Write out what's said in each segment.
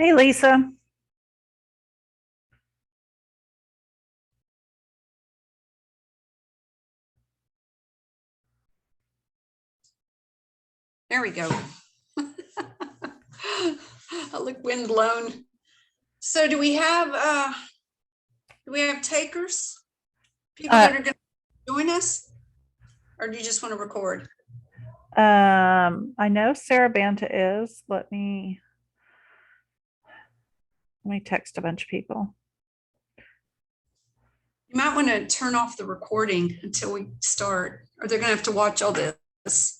Hey, Lisa. There we go. I look wind blown. So do we have takers? People that are going to join us? Or do you just want to record? I know Sarah Banta is. Let me text a bunch of people. You might want to turn off the recording until we start, or they're going to have to watch all this.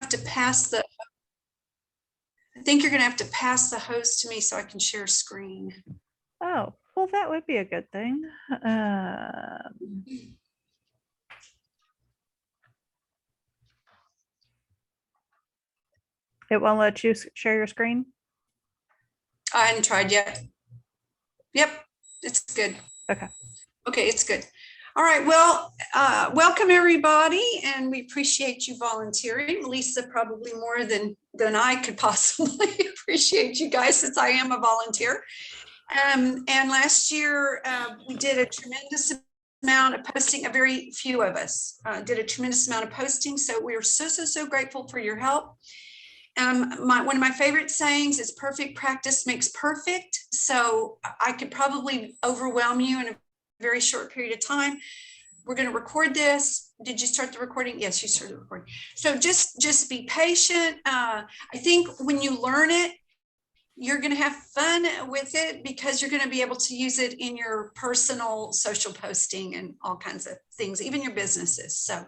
Have to pass the. I think you're going to have to pass the host to me so I can share screen. Oh, well, that would be a good thing. It won't let you share your screen? I hadn't tried yet. Yep, it's good. Okay. Okay, it's good. All right, well, welcome everybody, and we appreciate you volunteering. Lisa, probably more than I could possibly appreciate you guys, since I am a volunteer. And last year we did a tremendous amount of posting. A very few of us did a tremendous amount of posting, so we are so grateful for your help. One of my favorite sayings is perfect practice makes perfect. So I could probably overwhelm you in a very short period of time. We're going to record this. Did you start the recording? Yes, you started the recording. So just be patient. I think when you learn it, you're going to have fun with it, because you're going to be able to use it in your personal social posting and all kinds of things, even your businesses. So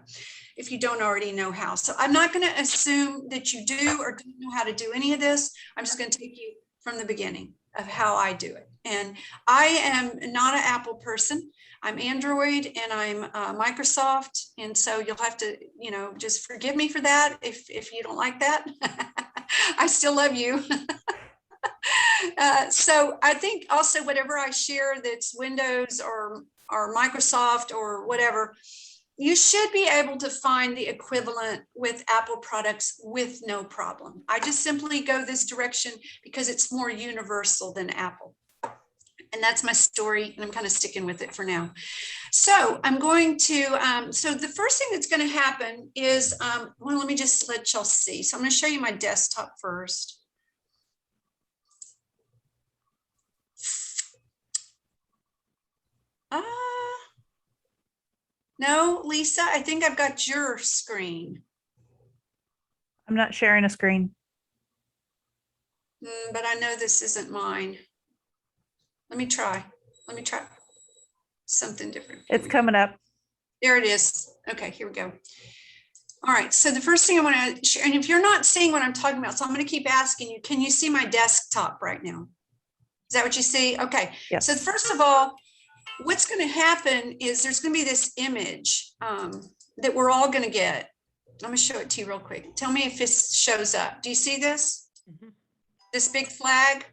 if you don't already know how. So I'm not going to assume that you do or don't know how to do any of this. I'm just going to take you from the beginning of how I do it. And I am not an Apple person. I'm Android and I'm Microsoft. And so you'll have to, just forgive me for that if you don't like that. I still love you. So I think also whatever I share that's Windows or Microsoft or whatever, you should be able to find the equivalent with Apple products with no problem. I just simply go this direction because it's more universal than Apple. And that's my story, and I'm kind of sticking with it for now. So I'm going to, so the first thing that's going to happen is, well, let me just let y'all see. So I'm going to show you my desktop first. No, Lisa, I think I've got your screen. I'm not sharing a screen. But I know this isn't mine. Let me try something different. It's coming up. There it is. Okay, here we go. All right, so the first thing I want to share, and if you're not seeing what I'm talking about, so I'm going to keep asking you, can you see my desktop right now? Is that what you see? Okay. Yes. So first of all, what's going to happen is there's going to be this image that we're all going to get. Let me show it to you real quick. Tell me if this shows up. Do you see this? Mm-hmm. This big flag?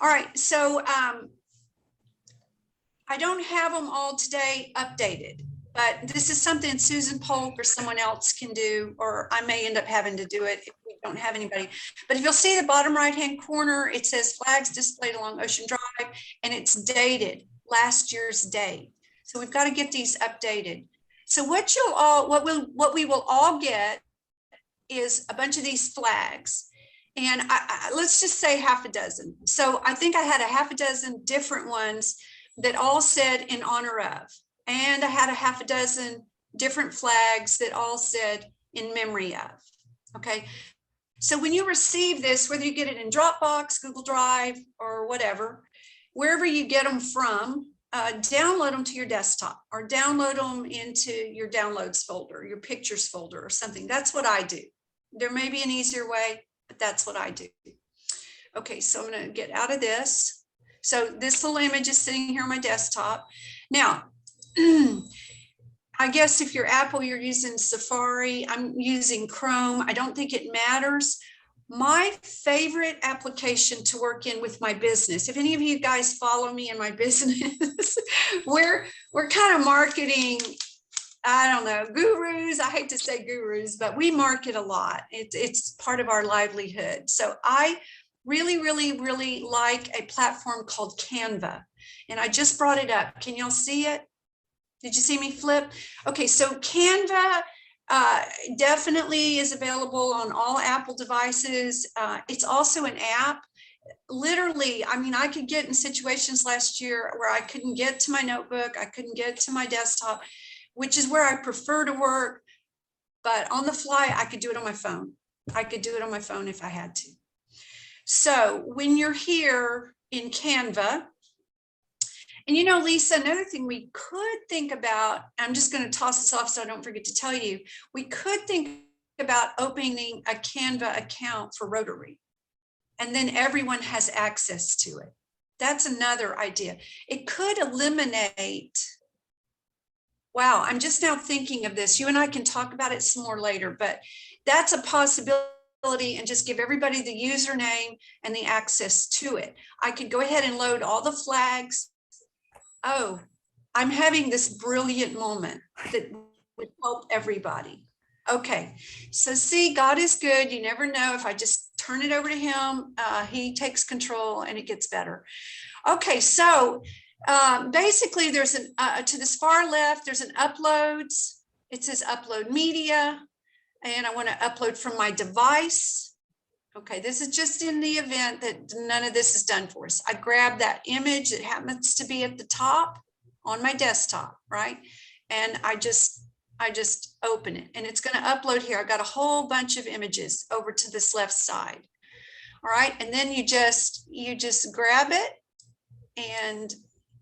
All right, so I don't have them all today updated, but this is something Susan Polk or someone else can do, or I may end up having to do it if we don't have anybody. But if you'll see the bottom right-hand corner, it says flags displayed along Ocean Drive, and it's dated last year's date. So we've got to get these updated. So what we will all get is a bunch of these flags. And let's just say half a dozen. So I think I had a half a dozen different ones that all said in honor of, and I had a half a dozen different flags that all said in memory of. Okay. So when you receive this, whether you get it in Dropbox, Google Drive, or whatever, wherever you get them from, download them to your desktop or download them into your downloads folder, your pictures folder or something. That's what I do. There may be an easier way, but that's what I do. Okay, so I'm going to get out of this. So this little image is sitting here on my desktop. Now, I guess if you're Apple, you're using Safari. I'm using Chrome. I don't think it matters. My favorite application to work in with my business, if any of you guys follow me in my business, we're kind of marketing, I don't know, gurus. I hate to say gurus, but we market a lot. It's part of our livelihood. So I really, really, really like a platform called Canva. And I just brought it up. Can y'all see it? Did you see me flip? Okay, so Canva definitely is available on all Apple devices. It's also an app. Literally, I mean, I could get in situations last year where I couldn't get to my notebook, I couldn't get to my desktop, which is where I prefer to work. But on the fly, I could do it on my phone. I could do it on my phone if I had to. So when you're here in Canva, and you know, Lisa, another thing we could think about, I'm just going to toss this off so I don't forget to tell you, we could think about opening a Canva account for Rotary, and then everyone has access to it. That's another idea. It could eliminate, wow, I'm just now thinking of this. You and I can talk about it some more later, but that's a possibility, and just give everybody the username and the access to it. I could go ahead and load all the flags. Oh, I'm having this brilliant moment that would help everybody. Okay, so see, God is good. You never know. If I just turn it over to him, he takes control and it gets better. Okay, so basically there's an, to this far left, there's an uploads. It says upload media, and I want to upload from my device. Okay, this is just in the event that none of this is done for us. I grab that image that happens to be at the top on my desktop, right? And I just open it, and it's going to upload here. I got a whole bunch of images over to this left side. All right, and then you just grab it, and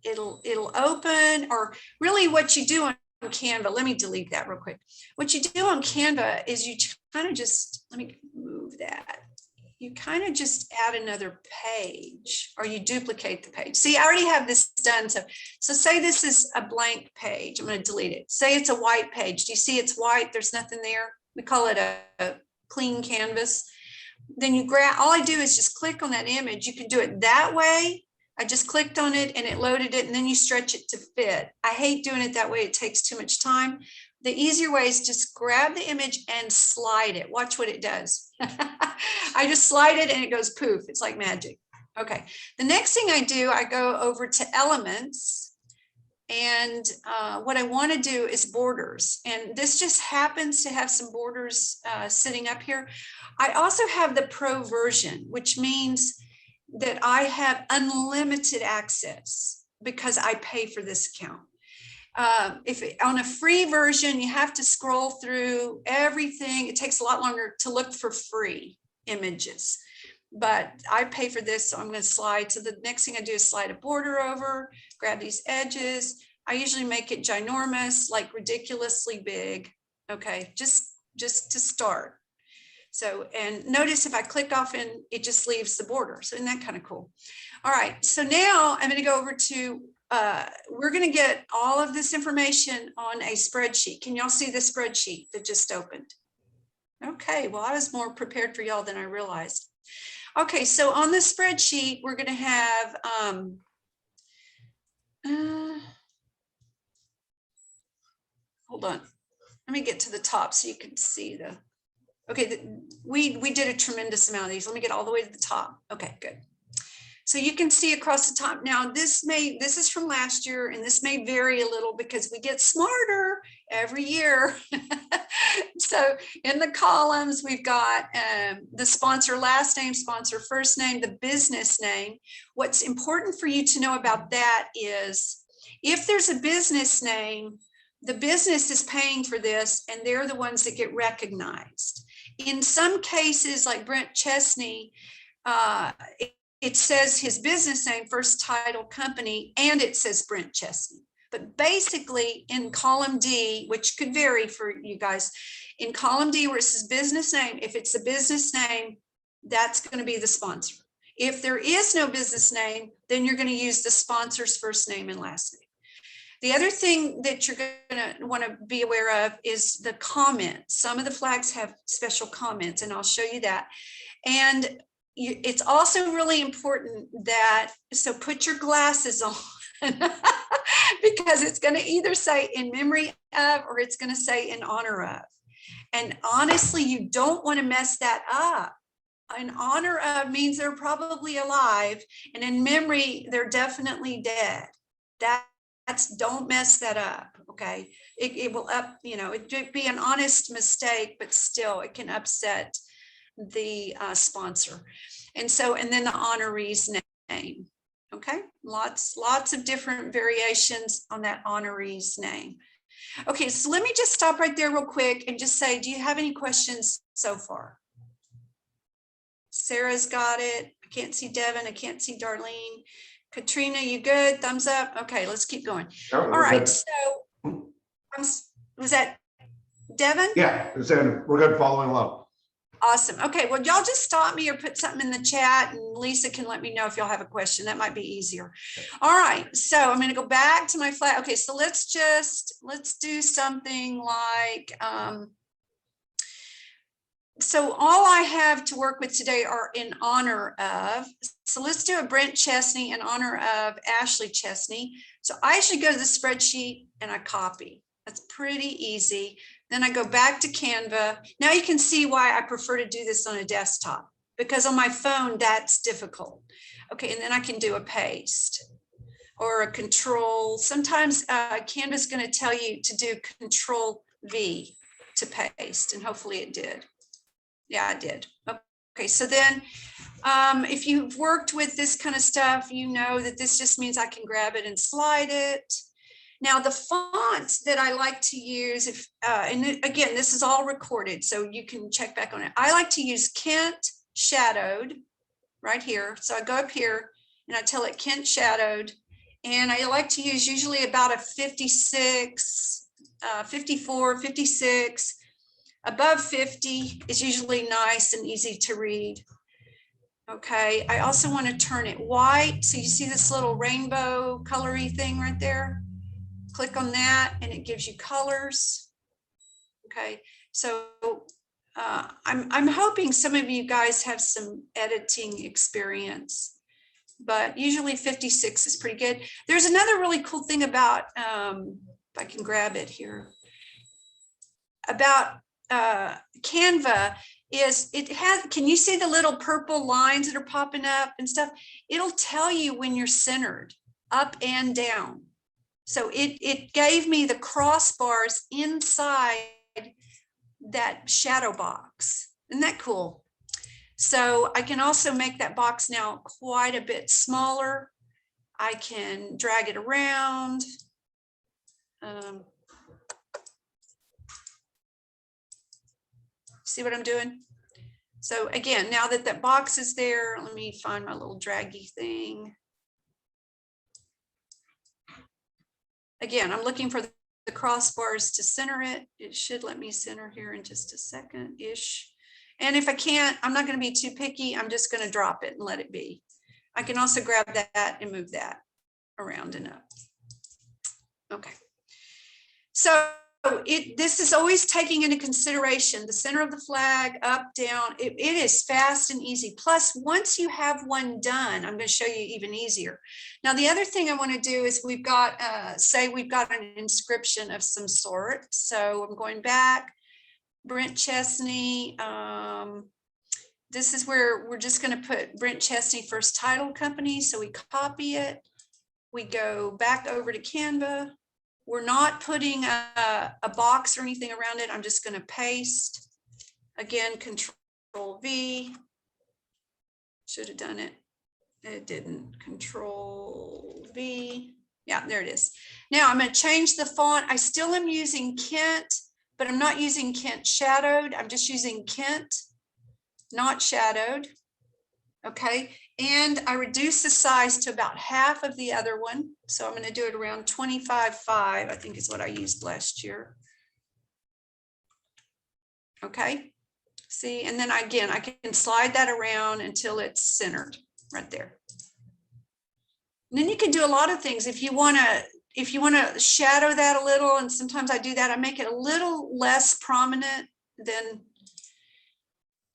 it'll open. Or really what you do on Canva, let me delete that real quick. What you do on Canva is you kind of just, let me move that. You kind of just add another page, or you duplicate the page. See, I already have this done. So say this is a blank page. I'm going to delete it. Say it's a white page. Do you see it's white? There's nothing there. We call it a clean canvas. Then you grab, all I do is just click on that image. You can do it that way. I just clicked on it and it loaded it, and then you stretch it to fit. I hate doing it that way. It takes too much time. The easier way is just grab the image and slide it. Watch what it does. I just slide it and it goes poof. It's like magic. Okay. The next thing I do, I go over to elements, and what I want to do is borders. And this just happens to have some borders sitting up here. I also have the pro version, which means that I have unlimited access because I pay for this account. If on a free version, you have to scroll through everything. It takes a lot longer to look for free images, but I pay for this, so I'm going to slide. So the next thing I do is slide a border over, grab these edges. I usually make it ginormous, like ridiculously big. Okay, just to start. So, and notice if I click off and it just leaves the border. So isn't that kind of cool? All right, so now I'm going to go over to, we're going to get all of this information on a spreadsheet. Can y'all see the spreadsheet that just opened? Okay, well, I was more prepared for y'all than I realized. Okay, so on the spreadsheet, we're going to have, hold on, let me get to the top so you can see the, okay, we did a tremendous amount of these. Let me get all the way to the top. Okay, good. So you can see across the top. Now this is from last year, and this may vary a little because we get smarter every year. So in the columns, we've got the sponsor last name, sponsor first name, the business name. What's important for you to know about that is if there's a business name, the business is paying for this, and they're the ones that get recognized. In some cases, like Brent Chesney, it says his business name, first title company, and it says Brent Chesney. But basically in column D, which could vary for you guys, in column D where it says business name, if it's a business name, that's going to be the sponsor. If there is no business name, then you're going to use the sponsor's first name and last name. The other thing that you're going to want to be aware of is the comments. Some of the flags have special comments, and I'll show you that. And it's also really important that, so put your glasses on because it's going to either say in memory of, or it's going to say in honor of. And honestly, you don't want to mess that up. In honor of means they're probably alive, and in memory, they're definitely dead. That's, don't mess that up. Okay. It will it'd be an honest mistake, but still it can upset the sponsor. And then the honoree's name. Okay. Lots of different variations on that honoree's name. Okay. So let me just stop right there real quick and just say, do you have any questions so far? Sarah's got it. I can't see Devin. I can't see Darlene. Katrina, you good? Thumbs up. Okay, let's keep going. Oh, All right. So was that Devin? Yeah, we're good following along. Awesome. Okay, well, y'all just stop me or put something in the chat, and Lisa can let me know if y'all have a question. That might be easier. All right, so I'm going to go back to my flat. Okay, so let's do something like, so all I have to work with today are in honor of. So let's do a Brent Chesney in honor of Ashley Chesney. So I actually go to the spreadsheet and I copy. That's pretty easy. Then I go back to Canva. Now you can see why I prefer to do this on a desktop, because on my phone, that's difficult. Okay, and then I can do a paste or a control. Sometimes Canva is going to tell you to do Control V to paste, and hopefully it did. Yeah, I did. Okay, so then if you've worked with this kind of stuff, you know that this just means I can grab it and slide it. Now, the fonts that I like to use, and again, this is all recorded, so you can check back on it. I like to use Kent Shadowed right here. So I go up here and I tell it Kent Shadowed, and I like to use usually about a 56, 54, 56. Above 50 is usually nice and easy to read. Okay, I also want to turn it white. So you see this little rainbow colory thing right there? Click on that and it gives you colors. Okay, so I'm hoping some of you guys have some editing experience, but usually 56 is pretty good. There's another really cool thing about, if I can grab it here, about Canva is it has, can you see the little purple lines that are popping up and stuff? It'll tell you when you're centered up and down. So it gave me the crossbars inside that shadow box. Isn't that cool? So I can also make that box now quite a bit smaller. I can drag it around. See what I'm doing? So again, now that that box is there, let me find my little draggy thing. Again, I'm looking for the crossbars to center it. It should let me center here in just a second-ish. And if I can't, I'm not going to be too picky. I'm just going to drop it and let it be. I can also grab that and move that around and up. Okay. So this is always taking into consideration the center of the flag, up, down. It is fast and easy. Plus, once you have one done, I'm going to show you even easier. Now, the other thing I want to do is we've got, say we've got an inscription of some sort. So I'm going back, Brent Chesney. This is where we're just going to put Brent Chesney First Title Company. So we copy it. We go back over to Canva. We're not putting a box or anything around it. I'm just going to paste. Again, Control V. Should have done it. It didn't. Control V. Yeah, there it is. Now I'm going to change the font. I still am using Kent, but I'm not using Kent Shadowed. I'm just using Kent, not shadowed. Okay. And I reduce the size to about half of the other one. So I'm going to do it around 25.5, I think is what I used last year. Okay. See, and then again, I can slide that around until it's centered right there. And then you can do a lot of things. If you want to shadow that a little, and sometimes I do that, I make it a little less prominent than,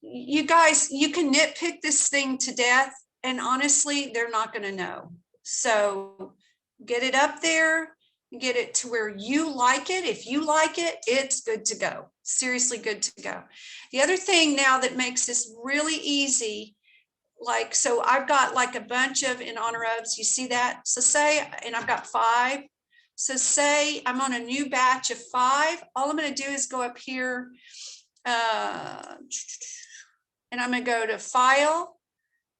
you guys, you can nitpick this thing to death, and honestly, they're not going to know. So get it up there, get it to where you like it. If you like it, it's good to go. Seriously good to go. The other thing now that makes this really easy, like, so I've got like a bunch of in honor ofs, you see that? So say, and I've got 5. So say I'm on a new batch of 5. All I'm going to do is go up here, and I'm going to go to file,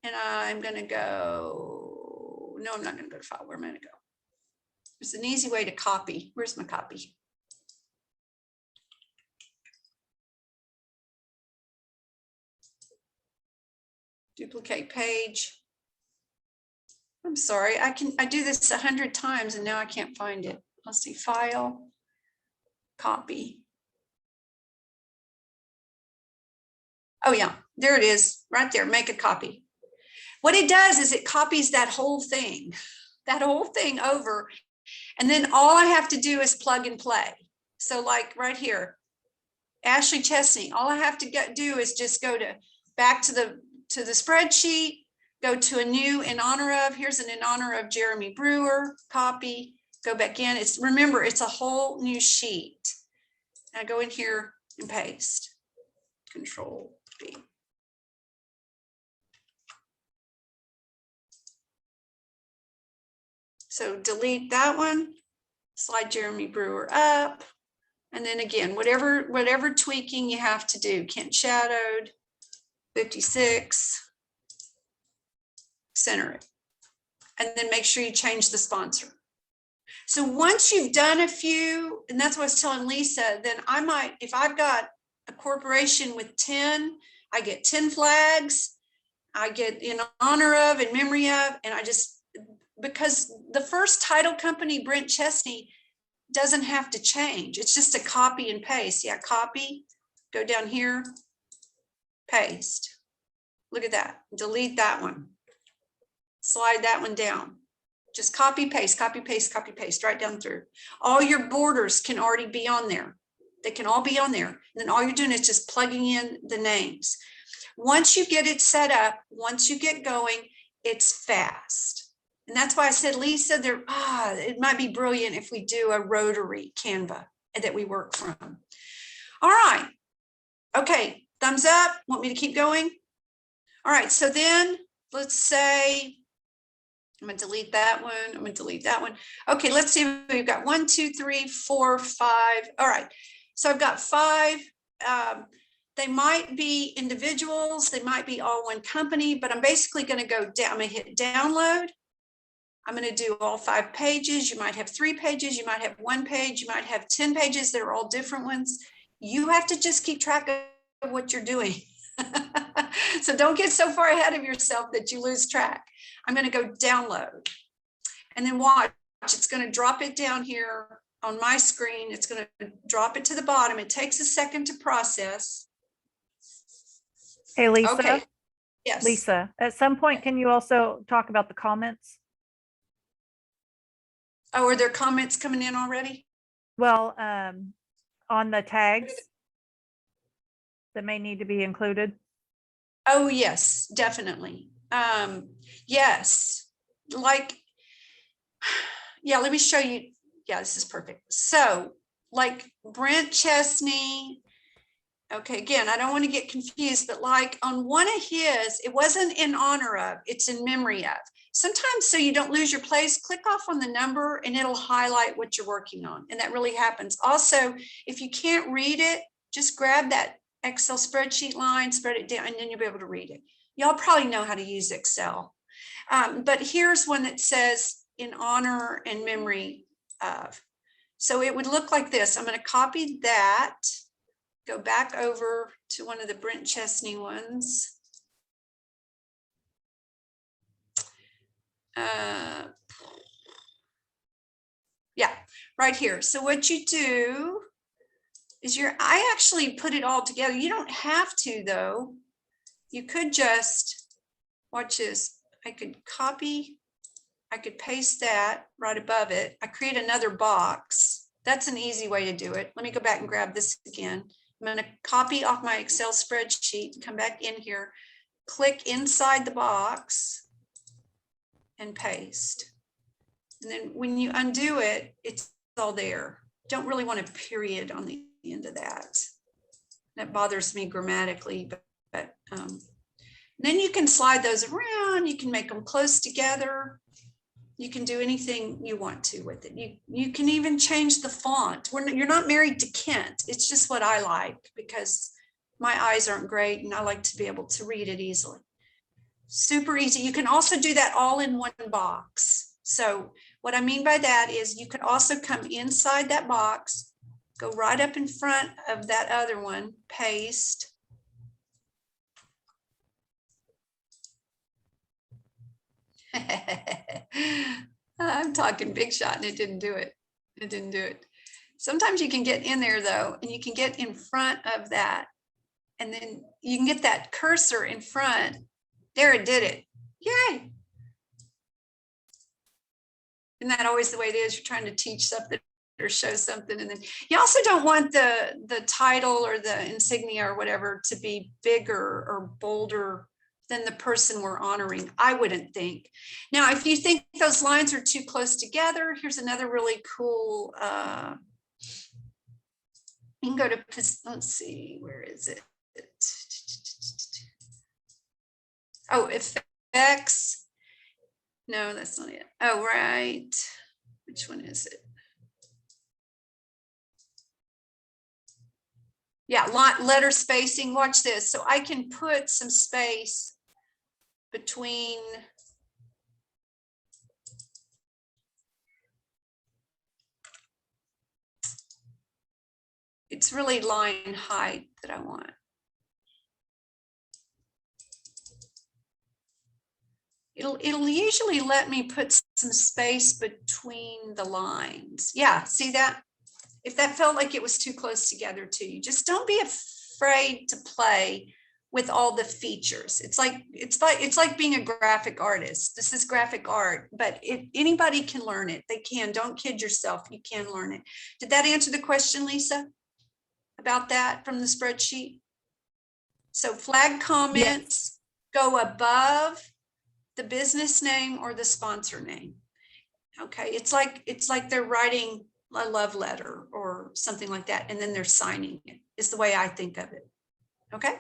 and I'm going to go, no, I'm not going to go to file. Where am I going to go? There's an easy way to copy. Where's my copy? Duplicate page. I'm sorry, I do this 100 times and now I can't find it. Let's see, file, copy. Oh yeah, there it is, right there, make a copy. What it does is it copies that whole thing over, and then all I have to do is plug and play. So like right here, Ashley Chesney, all I have to do is just go to back to the spreadsheet, go to a new in honor of, here's an in honor of Jeremy Brewer, copy, go back in. It's, remember, it's a whole new sheet. I go in here and paste, Control B. So delete that one, slide Jeremy Brewer up. And then again, whatever tweaking you have to do, Kent shadowed, 56, center it. And then make sure you change the sponsor. So once you've done a few, and that's what I was telling Lisa, then I might, if I've got a corporation with 10, I get 10 flags, I get in honor of, in memory of, and I just, because the first title company, Brent Chesney, doesn't have to change. It's just a copy and paste. Yeah, copy, go down here, paste. Look at that, delete that one. Slide that one down. Just copy, paste, copy, paste, copy, paste, right down through. All your borders can already be on there. They can all be on there. And then all you're doing is just plugging in the names. Once you get it set up, once you get going, it's fast. And that's why I said, Lisa, it might be brilliant if we do a rotary Canva that we work from. All right. Okay, thumbs up. Want me to keep going? All right, so then let's say, I'm going to delete that one. I'm going to delete that one. Okay, let's see. We've got 1, 2, 3, 4, 5. All right. So I've got 5. They might be individuals. They might be all one company, but I'm basically going to go down. I'm going to hit download. I'm going to do all 5 pages. You might have 3 pages. You might have 1 page. You might have 10 pages. They're all different ones. You have to just keep track of what you're doing. So don't get so far ahead of yourself that you lose track. I'm going to go download and then watch. It's going to drop it down here on my screen. It's going to drop it to the bottom. It takes a second to process. Hey, Lisa. Okay. Yes. Lisa, at some point, can you also talk about the comments? Oh, are there comments coming in already? Well, on the tags that may need to be included. Oh, yes, definitely. Yes, like, yeah, let me show you. Yeah, this is perfect. So like Brent Chesney. Okay, again, I don't want to get confused, but like on one of his, it wasn't in honor of, it's in memory of. Sometimes, so you don't lose your place, click off on the number and it'll highlight what you're working on. And that really happens. Also, if you can't read it, just grab that Excel spreadsheet line, spread it down, and then you'll be able to read it. Y'all probably know how to use Excel. But here's one that says in honor and memory of. So it would look like this. I'm going to copy that, go back over to one of the Brent Chesney ones. Yeah, right here. So what you do is I actually put it all together. You don't have to though. You could just, watch this. I could copy, I could paste that right above it. I create another box. That's an easy way to do it. Let me go back and grab this again. I'm going to copy off my Excel spreadsheet, come back in here, click inside the box and paste. And then when you undo it, it's all there. Don't really want a period on the end of that. That bothers me grammatically, but then you can slide those around. You can make them close together. You can do anything you want to with it. You can even change the font. You're not married to Kent. It's just what I like because my eyes aren't great and I like to be able to read it easily. Super easy. You can also do that all in one box. So what I mean by that is you could also come inside that box, go right up in front of that other one, paste. I'm talking big shot and it didn't do it. It didn't do it. Sometimes you can get in there though, and you can get in front of that. And then you can get that cursor in front. There, it did it. Yay. Isn't that always the way it is? You're trying to teach something or show something. And then you also don't want the title or the insignia or whatever to be bigger or bolder than the person we're honoring. I wouldn't think. Now, if you think those lines are too close together, here's another really cool, you can go to, let's see, where is it? Oh, FFH. No, that's not it. Oh, right. Which one is it? Yeah, letter spacing. Watch this. So I can put some space between it's really line height that I want. It'll usually let me put some space between the lines. Yeah, see that? If that felt like it was too close together to you, just don't be afraid to play with all the features. It's like being a graphic artist. This is graphic art, but anybody can learn it. They can. Don't kid yourself. You can learn it. Did that answer the question, Lisa, about that from the spreadsheet? So flag comments go above the business name or the sponsor name. Okay, it's like they're writing a love letter or something like that, and then they're signing it, is the way I think of it. Okay.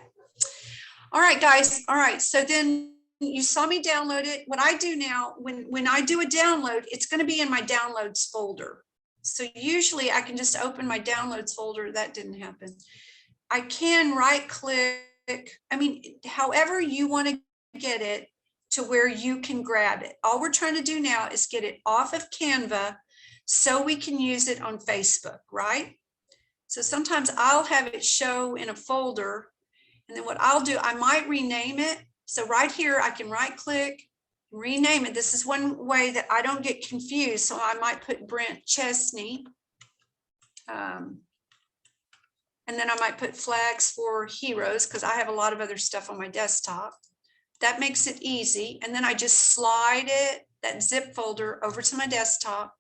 All right, guys. All right. So then you saw me download it. What I do now, when I do a download, it's going to be in my downloads folder. So usually I can just open my downloads folder. That didn't happen. I can right click. I mean, however you want to get it to where you can grab it. All we're trying to do now is get it off of Canva so we can use it on Facebook, right? So sometimes I'll have it show in a folder. And then what I'll do, I might rename it. So right here, I can right click, rename it. This is one way that I don't get confused. So I might put Brent Chesney. And then I might put flags for heroes because I have a lot of other stuff on my desktop. That makes it easy. And then I just slide it, that zip folder, over to my desktop.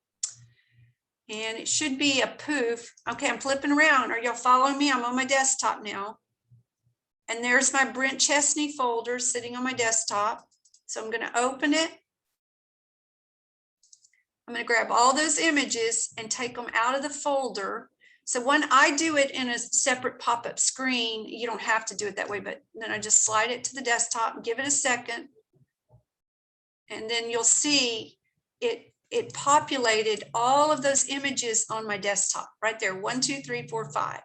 And it should be a poof. Okay, I'm flipping around. Are y'all following me? I'm on my desktop now. And there's my Brent Chesney folder sitting on my desktop. So I'm going to open it. I'm going to grab all those images and take them out of the folder. So when I do it in a separate pop-up screen, you don't have to do it that way, but then I just slide it to the desktop and give it a second. And then you'll see it populated all of those images on my desktop right there. 1, 2, 3, 4, 5.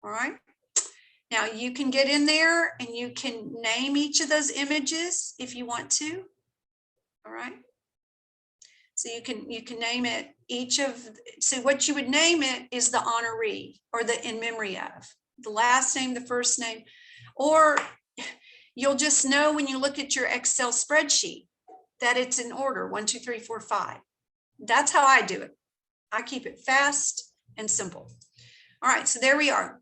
All right. Now you can get in there and you can name each of those images if you want to. All right. So you can name it each of, so what you would name it is the honoree or the in memory of, the last name, the first name, or you'll just know when you look at your Excel spreadsheet that it's in order 1, 2, 3, 4, 5. That's how I do it. I keep it fast and simple. All right, so there we are.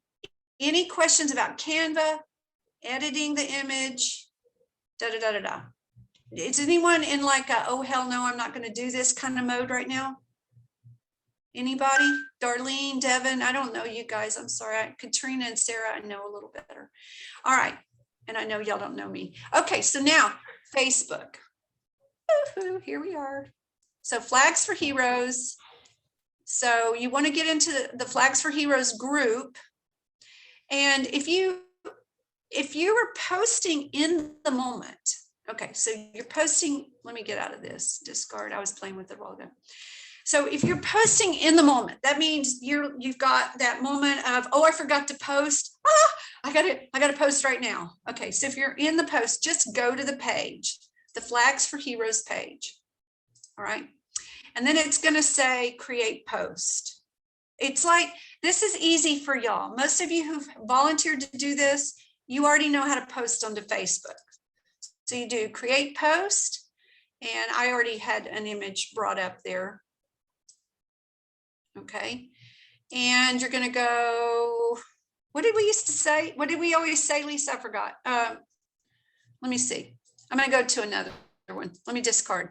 Any questions about Canva, editing the image, Is anyone in like a, oh, hell no, I'm not going to do this kind of mode right now? Anybody? Darlene, Devin, I don't know you guys. I'm sorry. Katrina and Sarah, I know a little better. All right. And I know y'all don't know me. Okay, so now Facebook. Woo-hoo, here we are. So Flags for Heroes. So you want to get into the Flags for Heroes group. And if you were posting in the moment, okay, so you're posting, let me get out of this discard. I was playing with it a while ago. So if you're posting in the moment, that means you've got that moment of, oh, I forgot to post. I got to post right now. Okay, so if you're in the post, just go to the page, the Flags for Heroes page. All right. And then it's going to say create post. It's like, this is easy for y'all. Most of you who've volunteered to do this, you already know how to post onto Facebook. So you do create post, and I already had an image brought up there. Okay. And you're going to go, what did we used to say? What did we always say, Lisa? I forgot. Let me see. I'm going to go to another one. Let me discard.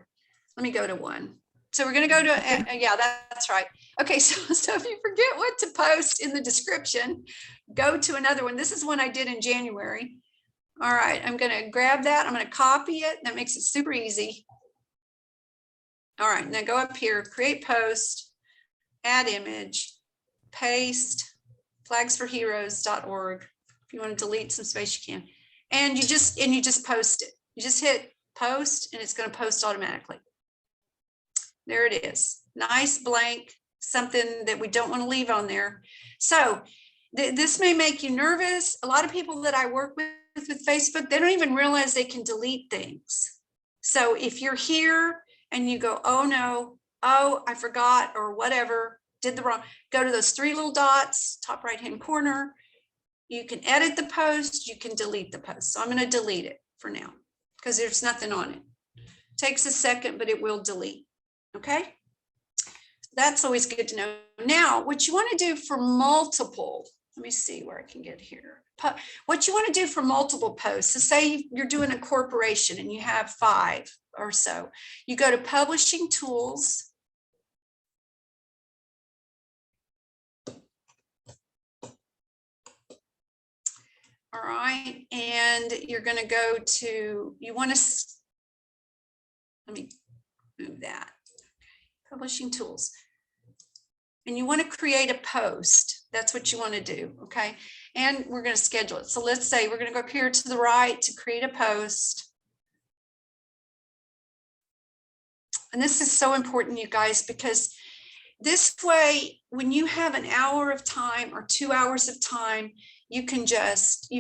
Let me go to one. So we're going to go to, yeah, that's right. Okay, so if you forget what to post in the description, go to another one. This is one I did in January. All right, I'm going to grab that. I'm going to copy it. That makes it super easy. All right, now go up here, create post, add image, paste, flagsforheroes.org. If you want to delete some space, you can. And you just post it. You just hit post and it's going to post automatically. There it is. Nice blank, something that we don't want to leave on there. So this may make you nervous. A lot of people that I work with Facebook, they don't even realize they can delete things. So if you're here and you go, oh no, oh, I forgot or whatever, did the wrong, go to those three little dots, top right-hand corner. You can edit the post, you can delete the post. So I'm going to delete it for now because there's nothing on it. Takes a second, but it will delete. Okay, that's always good to know. Now, what you want to do for multiple, let me see where I can get here. What you want to do for multiple posts, so say you're doing a corporation and you have 5 or so, you go to Publishing Tools. All right, and you're going to go to, you want to, let me move that. Publishing Tools. And you want to create a post. That's what you want to do. Okay. And we're going to schedule it. So let's say we're going to go up here to the right to create a post. And this is so important, you guys, because this way, when you have an hour of time or 2 hours of time, you can just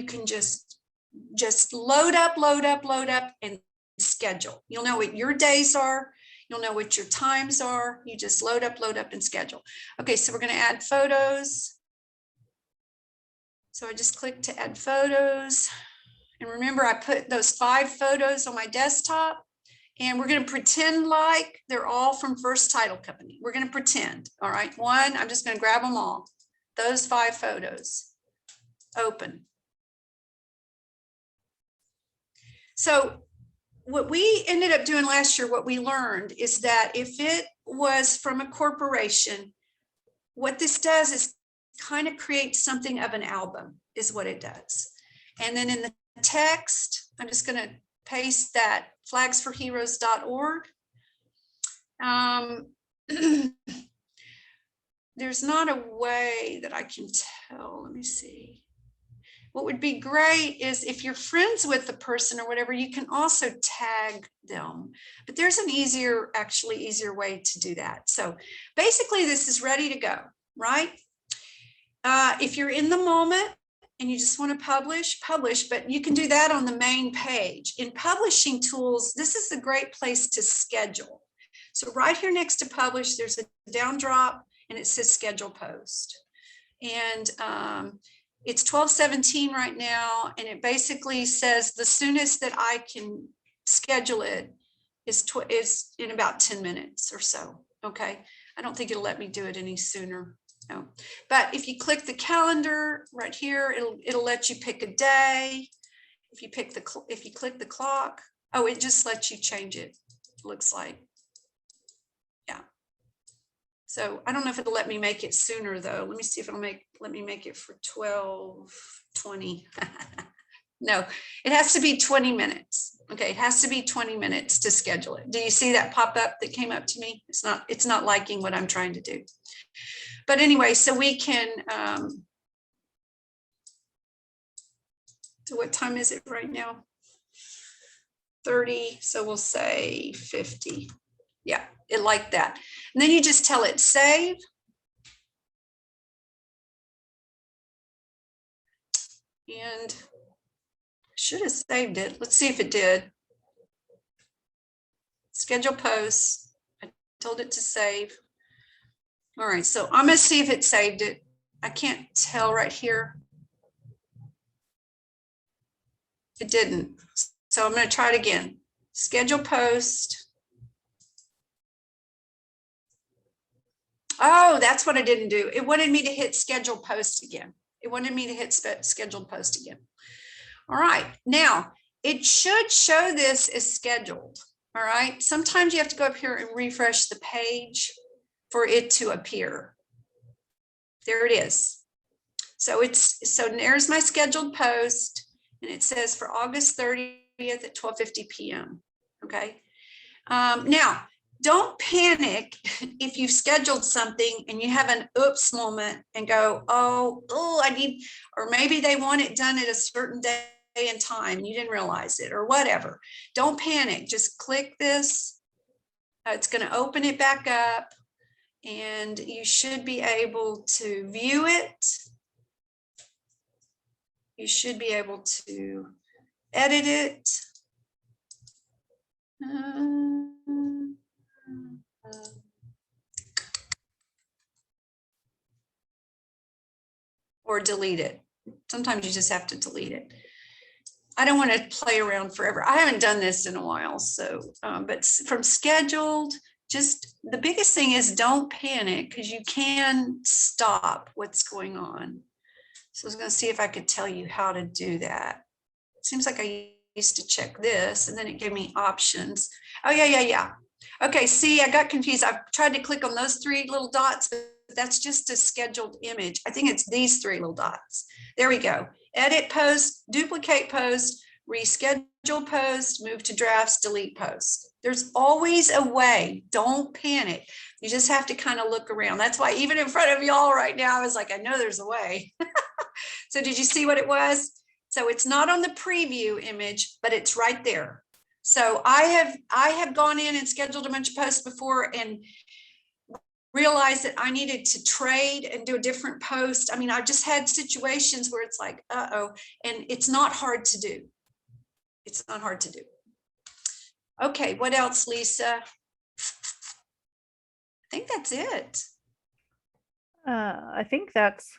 load up and schedule. You'll know what your days are. You'll know what your times are. You just load up and schedule. Okay, so we're going to add photos. So I just click to add photos. And remember, I put those 5 photos on my desktop. And we're going to pretend like they're all from First Title Company. We're going to pretend. All right, one, I'm just going to grab them all. Those 5 photos. Open. So what we ended up doing last year, what we learned is that if it was from a corporation, what this does is kind of create something of an album is what it does. And then in the text, I'm just going to paste that flagsforheroes.org. There's not a way that I can tell. Let me see. What would be great is if you're friends with the person or whatever, you can also tag them. But there's an easier way to do that. So basically, this is ready to go, right? If you're in the moment and you just want to publish, but you can do that on the main page. In Publishing Tools, this is a great place to schedule. So right here next to publish, there's a down drop and it says schedule post. And it's 12:17 right now, and it basically says the soonest that I can schedule it is in about 10 minutes or so. Okay, I don't think it'll let me do it any sooner. No, but if you click the calendar right here, it'll let you pick a day. If you click the clock, oh, it just lets you change it. Looks like, yeah. So I don't know if it'll let me make it sooner though. Let me see if it'll let me make it for 12:20. No, it has to be 20 minutes. Okay, it has to be 20 minutes to schedule it. Do you see that pop up that came up to me? It's not liking what I'm trying to do. But anyway, so we can, so what time is it right now? 30, so we'll say 50. Yeah, it liked that. And then you just tell it save. And should have saved it. Let's see if it did. Schedule posts. I told it to save. All right, so I'm gonna see if it saved it. I can't tell right here. It didn't. So I'm gonna try it again. Schedule post. Oh, that's what I didn't do. It wanted me to hit schedule post again. It wanted me to hit scheduled post again. All right, now it should show this as scheduled. All right, sometimes you have to go up here and refresh the page for it to appear. There it is. So there's my scheduled post, and it says for August 30th at 12:50 p.m. Okay. Now, don't panic if you've scheduled something and you have an oops moment and go, oh, I need, or maybe they want it done at a certain day and time and you didn't realize it or whatever. Don't panic. Just click this. It's going to open it back up and you should be able to view it. You should be able to edit it. Or delete it. Sometimes you just have to delete it. I don't want to play around forever. I haven't done this in a while. So, but from scheduled, just the biggest thing is don't panic because you can stop what's going on. So I was going to see if I could tell you how to do that. It seems like I used to check this and then it gave me options. Oh, yeah. Okay, see, I got confused. I tried to click on those three little dots, but that's just a scheduled image. I think it's these three little dots. There we go. Edit post, duplicate post, reschedule post, move to drafts, delete post. There's always a way. Don't panic. You just have to kind of look around. That's why even in front of y'all right now, I was like, I know there's a way. So did you see what it was? So it's not on the preview image, but it's right there. So I have gone in and scheduled a bunch of posts before and realized that I needed to trade and do a different post. I mean, I've just had situations where it's like, and it's not hard to do. It's not hard to do. Okay, what else, Lisa? I think that's it. I think that's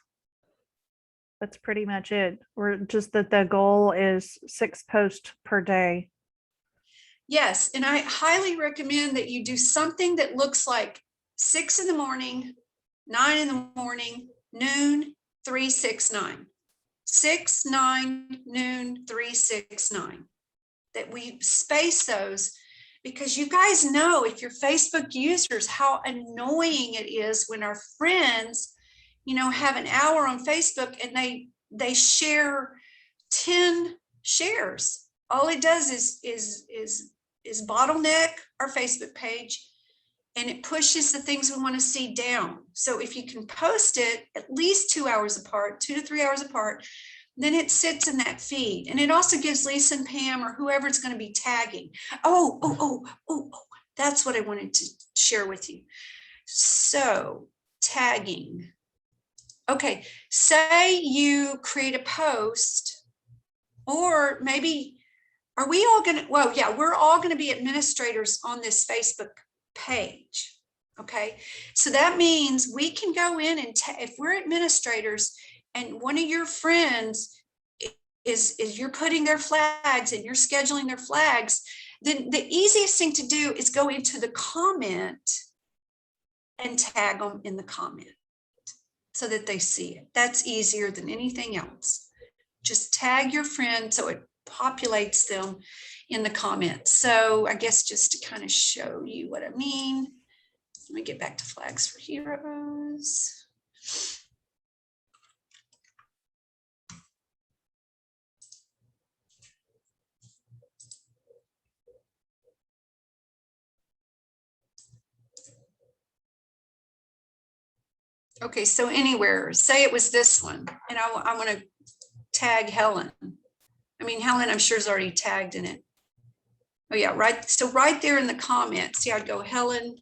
pretty much it. We're just that the goal is 6 posts per day. Yes, and I highly recommend that you do something that looks like 6 in the morning, 9 in the morning, noon, 3, 6, 9. 6, 9, noon, 3, 6, 9. That we space those because you guys know, if you're Facebook users, how annoying it is when our friends, have an hour on Facebook and they share 10 shares. All it does is bottleneck our Facebook page, and it pushes the things we want to see down. So if you can post it at least 2 hours apart, 2 to 3 hours apart, then it sits in that feed. And it also gives Lisa and Pam or whoever it's going to be tagging. Oh, that's what I wanted to share with you. So tagging. Okay, say you create a post, or maybe, are we all going to, well, yeah, we're all going to be administrators on this Facebook page. Okay, so that means we can go in and if we're administrators and one of your friends is you're putting their flags and you're scheduling their flags, then the easiest thing to do is go into the comment and tag them in the comment so that they see it. That's easier than anything else. Just tag your friend so it populates them in the comments. So I guess just to kind of show you what I mean, Let me get back to flags for heroes. Okay, so anywhere, say it was this one, and I want to tag Helen. I mean, Helen, I'm sure is already tagged in it. Oh yeah, right. So right there in the comments, see, I'd go Helen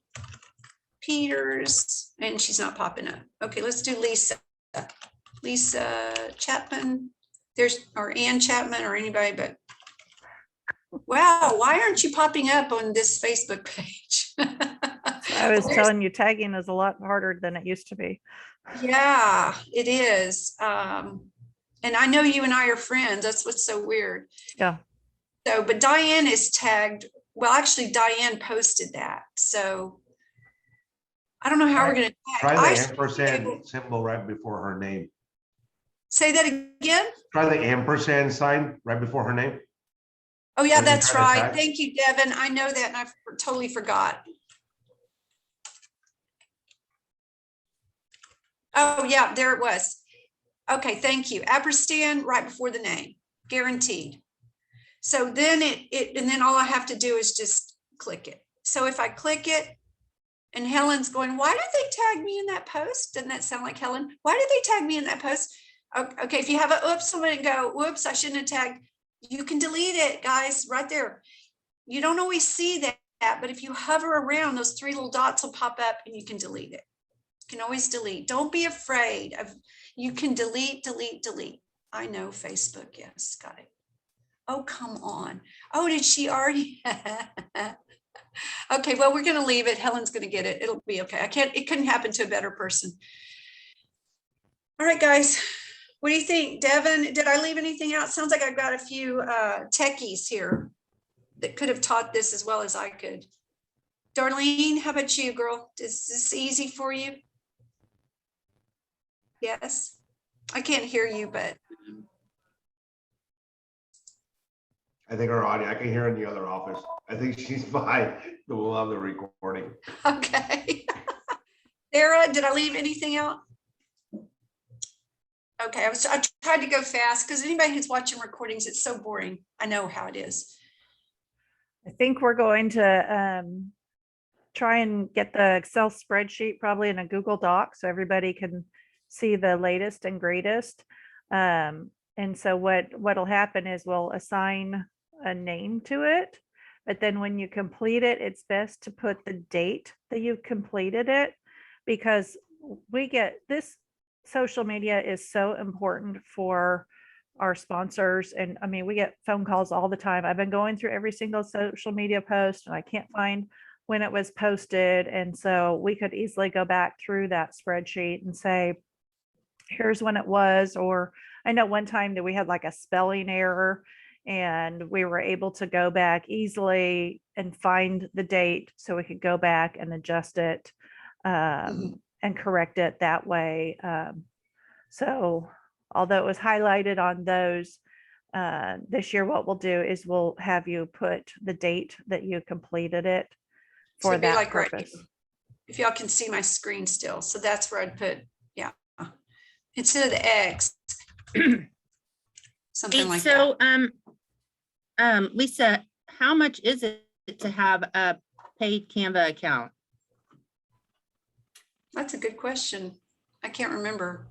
Peters, and she's not popping up. Okay, let's do Lisa. Lisa Chapman. There's, or Ann Chapman, or anybody, but wow, why aren't you popping up on this Facebook page? I was telling you, tagging is a lot harder than it used to be. Yeah, it is. And I know you and I are friends. That's what's so weird. Yeah. So, but Diane is tagged. Well, actually, Diane posted that. So I don't know how we're going to tag. Try the ampersand symbol right before her name. Say that again. Try the ampersand sign right before her name. Oh yeah, When you that's try to right. tag. Thank you, Devin. I know that, and I totally forgot. Oh yeah, there it was. Okay, thank you. Ampersand right before the name, guaranteed. So then and then all I have to do is just click it. So if I click it, and Helen's going, why did they tag me in that post? Doesn't that sound like Helen? Why did they tag me in that post? Okay, if you have a oops, someone go, whoops, I shouldn't have tagged. You can delete it, guys, right there. You don't always see that, but if you hover around, those three little dots will pop up and you can delete it. You can always delete. Don't be afraid of, you can delete, delete, delete. I know Facebook, yes, got it. Oh, come on. Oh, did she already? Okay, well, we're going to leave it. Helen's going to get it. It'll be okay. It couldn't happen to a better person. All right, guys. What do you think? Devin, did I leave anything out? Sounds like I've got a few techies here that could have taught this as well as I could. Darlene, how about you, girl? Is this easy for you? Yes. I can't hear you, but. I think her audio, I can hear her in the other office. I think she's behind the wall of the recording. Okay. Sarah, did I leave anything out? Okay, I tried to go fast because anybody who's watching recordings, it's so boring. I know how it is. I think we're going to try and get the Excel spreadsheet probably in a Google Doc so everybody can see the latest and greatest. And so what'll happen is we'll assign a name to it, but then when you complete it, it's best to put the date that you completed it, because we get this social media is so important for our sponsors. And I mean, we get phone calls all the time. I've been going through every single social media post and I can't find when it was posted. And so we could easily go back through that spreadsheet and say, here's when it was. Or I know one time that we had like a spelling error and we were able to go back easily and find the date so we could go back and adjust it and correct it that way. So although it was highlighted on those, this year, what we'll do is we'll have you put the date that you completed it So for it'd be that like right purpose. here. If y'all can see my screen still. So that's where I'd put, yeah. Instead of the X. Something like that. So, Lisa, how much is it to have a paid Canva account? That's a good question. I can't remember.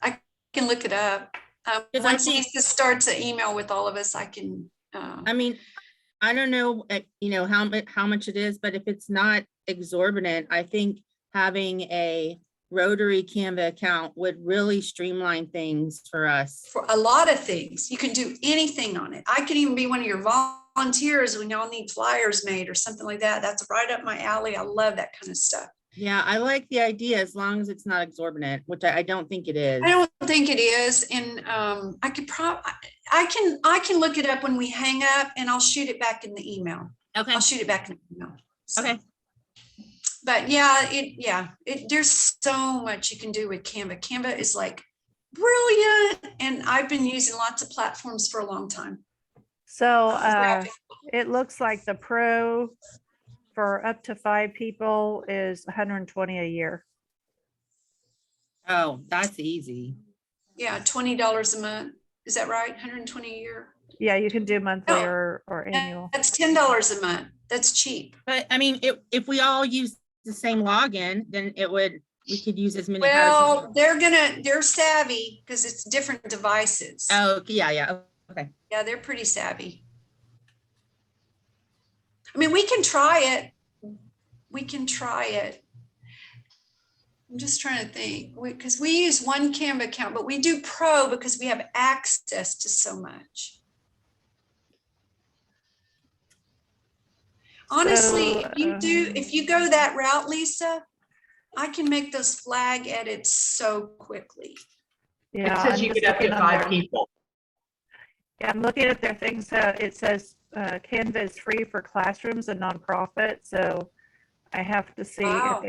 I can look it up. Because I Once think- Lisa starts an email with all of us, I can. I mean, I don't know, how much it is, but if it's not exorbitant, I think having a Rotary Canva account would really streamline things for us. For a lot of things, you can do anything on it. I can even be one of your volunteers when y'all need flyers made or something like that. That's right up my alley. I love that kind of stuff. Yeah, I like the idea as long as it's not exorbitant, which I don't think it is. I don't think it is. And I could I can look it up when we hang up and I'll shoot it back in the email. Okay. I'll shoot it back in the email. So, Okay. but yeah, there's so much you can do with Canva. Canva is like brilliant. And I've been using lots of platforms for a long time. So it looks like the Pro for up to 5 people is 120 a year. Oh, that's easy. Yeah, $20 a month. Is that right? 120 a year? Yeah, you can do monthly No. or annual. That's $10 a month. That's cheap. But I mean, if we all use the same login, then we could use as many. Well, they're savvy because it's different devices. Oh, yeah. Okay. Yeah, they're pretty savvy. I mean, we can try it. We can try it. I'm just trying to think, because we use one Canva account, but we do Pro because we have access to so much. Honestly, So, if you go that route, Lisa, I can make those flag edits so quickly. Yeah, It says I'm you just get up to looking on 5 their- people. Yeah, I'm looking at their things. It says Canva is free for classrooms and nonprofits. So I have to see Wow.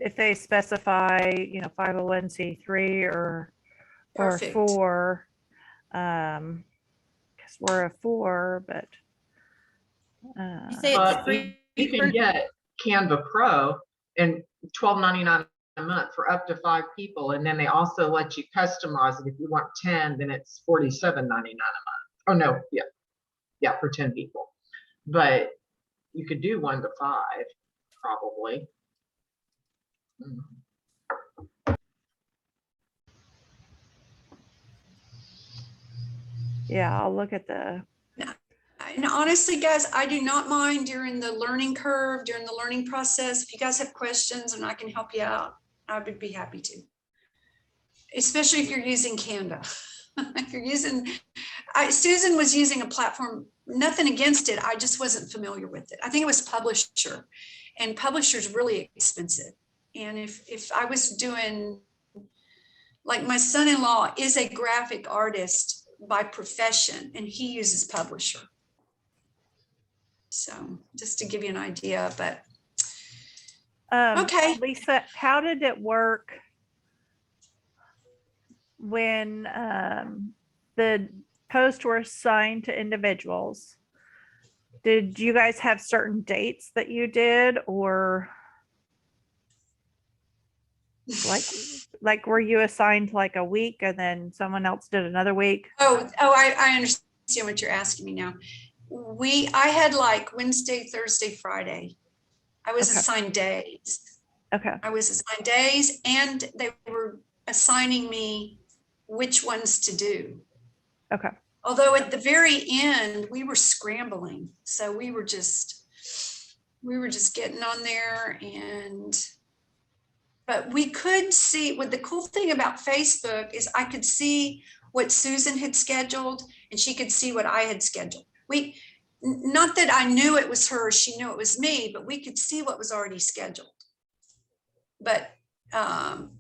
if they specify, 501c3 or Perfect. 4. Because we're a 4, but You say it's But free. you can get Canva Pro and $12.99 a month for up to 5 people. And then they also let you customize it. If you want 10, then it's $47.99 a month. Oh, no. Yeah, for 10 people. But you could do 1 to 5, probably. yeah, I'll look at the. And honestly, guys, I do not mind during the learning curve, during the learning process. If you guys have questions and I can help you out, I would be happy to. Especially if you're using Canva. If you're using, Susan was using a platform, nothing against it. I just wasn't familiar with it. I think it was Publisher, and Publisher is really expensive. And if I was doing, like my son-in-law is a graphic artist by profession, and he uses Publisher. So just to give you an idea, but okay. Lisa, how did it work when the posts were assigned to individuals? Did you guys have certain dates that you did, or like were you assigned like a week and then someone else did another week? I understand what you're asking me now. I had like Wednesday, Thursday, Friday. I was Okay. assigned days. Okay. I was assigned days, and they were assigning me which ones to do. Okay. Although at the very end, we were scrambling. So we were just getting on there, but we could see, what the cool thing about Facebook is I could see what Susan had scheduled and she could see what I had scheduled. Not that I knew it was her, or she knew it was me, but we could see what was already scheduled. But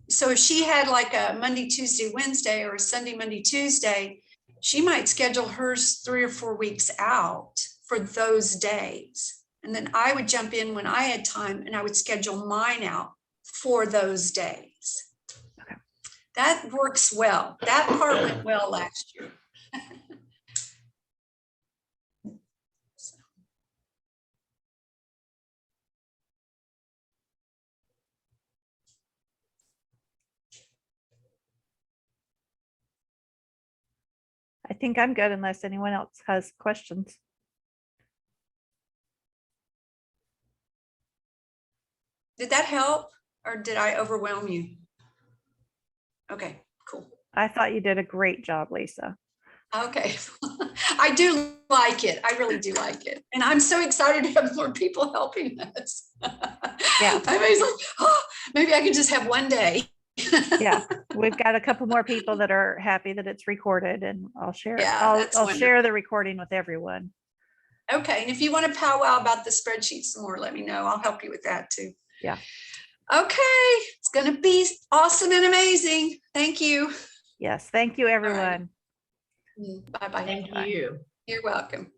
so if she had like a Monday, Tuesday, Wednesday, or a Sunday, Monday, Tuesday, she might schedule hers 3 or 4 weeks out for those days. And then I would jump in when I had time and I would schedule mine out for those days. Okay. That works well. That part went well last year. I think I'm good unless anyone else has questions. Did that help, or did I overwhelm you? Okay, cool. I thought you did a great job, Lisa. Okay. I do like it. I really do like it. And I'm so excited to have more people helping us. Yeah. I was like, oh, maybe I could just have one day. Yeah, we've got a couple more people that are happy that it's recorded, and I'll share. Yeah, that's I'll share the recording with everyone. Okay. And if you want to powwow about the spreadsheet some more, let me know. I'll help you with that too. Yeah. Okay. It's going to be awesome and amazing. Thank you. Yes. Thank you, everyone. Bye-bye. Thank Bye. you. You're welcome.